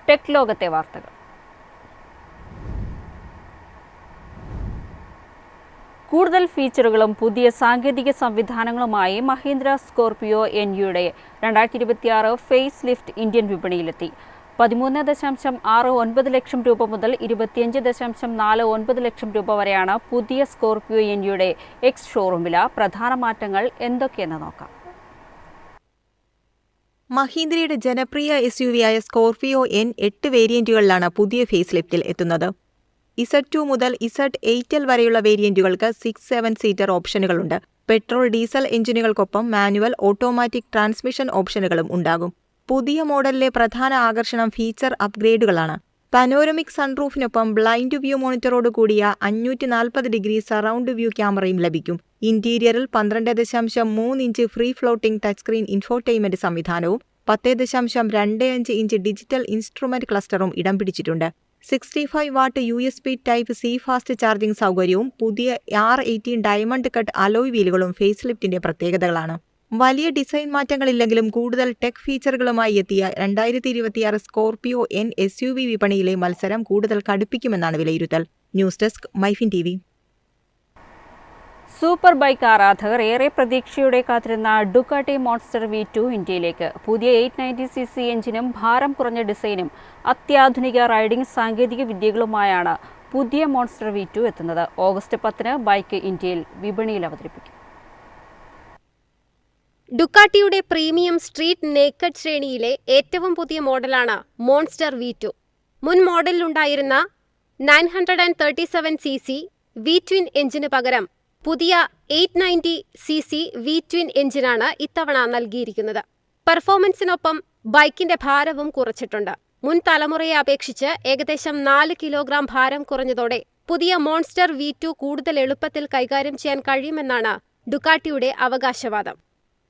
Tech ലോകത്തെ വാർത്തകൾ. കൂടുതൽ ഫീച്ചറുകളും പുതിയ സാങ്കേതിക സംവിധാനങ്ങളുമായി മഹീന്ദ്ര സ്കോർപിയോ എൻയുടെ 2026 ഫേസ് ലിഫ്റ്റ് ഇന്ത്യൻ വിപണിയിലെത്തി. 13.69 ലക്ഷം രൂപ മുതൽ 25.49 ലക്ഷം രൂപ വരെയാണ് പുതിയ സ്കോർപിയോ എൻയുടെ എക്സ് ഷോറൂം വില. പ്രധാന മാറ്റങ്ങൾ എന്തൊക്കെയെന്ന് നോക്കാം. മഹീന്ദ്രയുടെ ജനപ്രിയ എസ്യുവിയായ സ്കോർപിയോ എൻ 8 വേരിയന്റുകളിലാണ് പുതിയ ഫേസ് ലിഫ്റ്റിൽ എത്തുന്നത്. Z2 മുതൽ Z8L വരെയുള്ള വേരിയന്റുകൾക്ക് 6-7 സീറ്റർ ഓപ്ഷനുകളുണ്ട്. പെട്രോൾ, ഡീസൽ എഞ്ചിനുകൾക്കൊപ്പം മാനുവൽ, ഓട്ടോമാറ്റിക് ട്രാൻസ്മിഷൻ ഓപ്ഷനുകളും ഉണ്ടാകും. പുതിയ മോഡലിലെ പ്രധാന ആകർഷണം ഫീച്ചർ അപ്ഗ്രേഡുകളാണ്. പനോരമിക് സൺറൂഫിനൊപ്പം ബ്ലൈൻഡ് വ്യൂ മോണിറ്ററോട് കൂടിയ 540 ഡിഗ്രി സറൗണ്ട് വ്യൂ ക്യാമറയും ലഭിക്കും. ഇന്റീരിയറിൽ 12.3 inch free floating touch screen infotainment സംവിധാനവും 10.25 ഇഞ്ച് ഡിജിറ്റൽ ഇൻസ്ട്രുമെന്റ് ക്ലസ്റ്ററും ഇടം പിടിച്ചിട്ടുണ്ട്. 65 what USB Type-C fast charging സൗകര്യവും പുതിയ R18 ഡയമണ്ട് കട്ട് അലോയ് വീലുകളും ഫേസ് ലിഫ്റ്റിന്റെ പ്രത്യേകതകളാണ്. വലിയ ഡിസൈൻ മാറ്റങ്ങളില്ലെങ്കിലും കൂടുതൽ ടെക് ഫീച്ചറുകളുമായി എത്തിയ 2026 സ്കോർപിയോ എൻ SUV വിപണിയിലെ മത്സരം കൂടുതൽ കടുപ്പിക്കുമെന്നാണ് വിലയിരുത്തൽ. News desk MyFin TV. Super bike ആരാധകർ ഏറെ പ്രതീക്ഷയോടെ കാത്തിരുന്ന ഡുക്കാട്ടി മോൺസ്റ്റർ V2 ഇന്ത്യയിലേക്ക്. പുതിയ 890cc എഞ്ചിനും ഭാരം കുറഞ്ഞ ഡിസൈനും അത്യാധുനിക റൈഡിംഗ് സാങ്കേതിക വിദ്യകളുമായാണ് പുതിയ മോൺസ്റ്റർ V2 എത്തുന്നത്. ഓഗസ്റ്റ് 10 ബൈക്ക് ഇന്ത്യയിൽ വിപണിയിൽ അവതരിപ്പിക്കും. ഡുക്കാട്ടിയുടെ പ്രീമിയം സ്ട്രീറ്റ് നേക്കഡ് ശ്രേണിയിലെ ഏറ്റവും പുതിയ മോഡലാണ് മോൺസ്റ്റർ V2. മുൻ മോഡലിലുണ്ടായിരുന്ന 937cc V-twin എഞ്ചിന് പകരം പുതിയ 890cc V-twin എഞ്ചിനാണ് ഇത്തവണ നൽകിയിരിക്കുന്നത്. പെർഫോമൻസിനൊപ്പം ബൈക്കിന്റെ ഭാരവും കുറച്ചിട്ടുണ്ട്. മുൻ തലമുറയെ അപേക്ഷിച്ച് ഏകദേശം 4 കിലോഗ്രാം ഭാരം കുറഞ്ഞതോടെ പുതിയ മോൺസ്റ്റർ V2 കൂടുതൽ എളുപ്പത്തിൽ കൈകാര്യം ചെയ്യാൻ കഴിയുമെന്നാണ് ഡുക്കാട്ടിയുടെ അവകാശവാദം.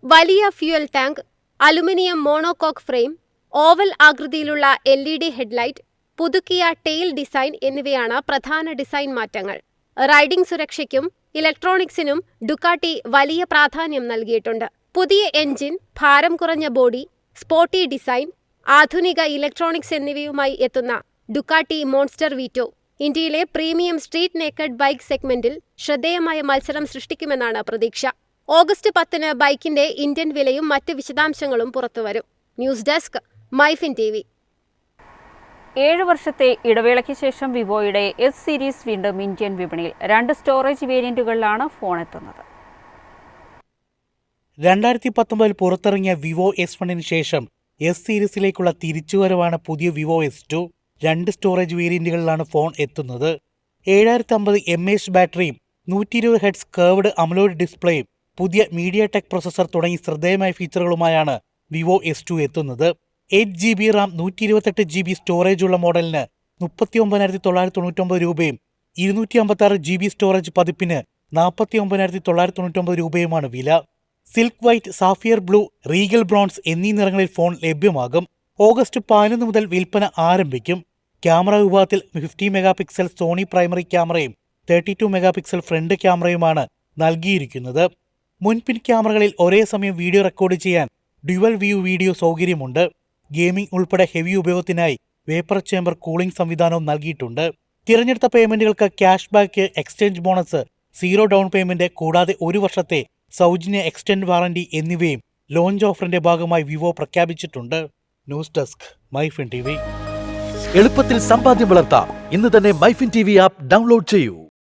വലിയ fuel tank, aluminium monocoque frame, oval ആകൃതിയിലുള്ള LED ഹെഡ്ലൈറ്റ്, പുതുക്കിയ ടെയിൽ ഡിസൈൻ എന്നിവയാണ് പ്രധാന ഡിസൈൻ മാറ്റങ്ങൾ. റൈഡിംഗ് സുരക്ഷയ്ക്കും ഇലക്ട്രോണിക്സിനും ഡുക്കാട്ടി വലിയ പ്രാധാന്യം നൽകിയിട്ടുണ്ട്. പുതിയ എഞ്ചിൻ, ഭാരം കുറഞ്ഞ ബോഡി, സ്പോർട്ടി ഡിസൈൻ, ആധുനിക ഇലക്ട്രോണിക്സ് എന്നിവയുമായി എത്തുന്ന ഡുക്കാട്ടി മോൺസ്റ്റർ V2 ഇന്ത്യയിലെ പ്രീമിയം സ്ട്രീറ്റ് നേക്കഡ് ബൈക്ക് സെഗ്മെന്റിൽ ശ്രദ്ധേയമായ മത്സരം സൃഷ്ടിക്കുമെന്നാണ് പ്രതീക്ഷ. ഓഗസ്റ്റ് 10 ബൈക്കിന്റെ ഇന്ത്യൻ വിലയും മറ്റ് വിശദാംശങ്ങളും പുറത്തുവരും. News desk MyFin TV. 7 വർഷത്തെ ഇടവേളയ്ക്ക് ശേഷം വിവോയുടെ S സീരീസ് വീണ്ടും ഇന്ത്യൻ വിപണിയിൽ. 2 സ്റ്റോറേജ് വേരിയന്റുകളിലാണ് ഫോൺ എത്തുന്നത്. 2019 പുറത്തിറങ്ങിയ വിവോ S1 ശേഷം S സീരീസിലേക്കുള്ള തിരിച്ചുവരവാണ് പുതിയ വിവോ S2. 2 സ്റ്റോറേജ് വേരിയന്റുകളിലാണ് ഫോൺ എത്തുന്നത്. 7050 mAh ബാറ്ററിയും 120 Hz കർവ്ഡ് അമോലെഡ് ഡിസ്പ്ലേയും പുതിയ MediaTek പ്രൊസസർ തുടങ്ങി ശ്രദ്ധേയമായ ഫീച്ചറുകളുമായാണ് വിവോ S2 എത്തുന്നത്. 8GB റാം 128GB സ്റ്റോറേജുള്ള മോഡലിന് 39,999 രൂപയും 256GB സ്റ്റോറേജ് പതിപ്പിന് 49,999 രൂപയുമാണ് വില. Silk white, sapphire blue, regal bronze എന്നീ നിറങ്ങളിൽ ഫോൺ ലഭ്യമാകും. ഓഗസ്റ്റ് 11 മുതൽ വിൽപ്പന ആരംഭിക്കും. ക്യാമറ വിഭാഗത്തിൽ 50 മെഗാപിക്സൽ സോണി പ്രൈമറി ക്യാമറയും 32 മെഗാപിക്സൽ ഫ്രണ്ട് ക്യാമറയുമാണ് നൽകിയിരിക്കുന്നത്. മുൻപിൻ ക്യാമറകളിൽ ഒരേ സമയം വീഡിയോ റെക്കോർഡ് ചെയ്യാൻ ഡ്യുവൽ വ്യൂ വീഡിയോ സൗകര്യമുണ്ട്. ഗെയിമിംഗ് ഉൾപ്പെടെ ഹെവി ഉപയോഗത്തിനായി വേപ്പർ ചേംബർ കൂളിംഗ് സംവിധാനവും നൽകിയിട്ടുണ്ട്. തിരഞ്ഞെടുത്ത പേയ്മെന്റുകൾക്ക് cash back, exchange bonus, 0 down payment കൂടാതെ 1 വർഷത്തെ സൗജന്യ എക്സ്റ്റൻഡ് വാറന്റി എന്നിവയും ലോഞ്ച് ഓഫറിന്റെ ഭാഗമായി വിവോ പ്രഖ്യാപിച്ചിട്ടുണ്ട്. News desk MyFin TV. എളുപ്പത്തിൽ സമ്പാദ്യം വളർത്താം. ഇന്ന് തന്നെ മൈഫിൻ TV ആപ്പ് ഡൗൺലോഡ് ചെയ്യൂ.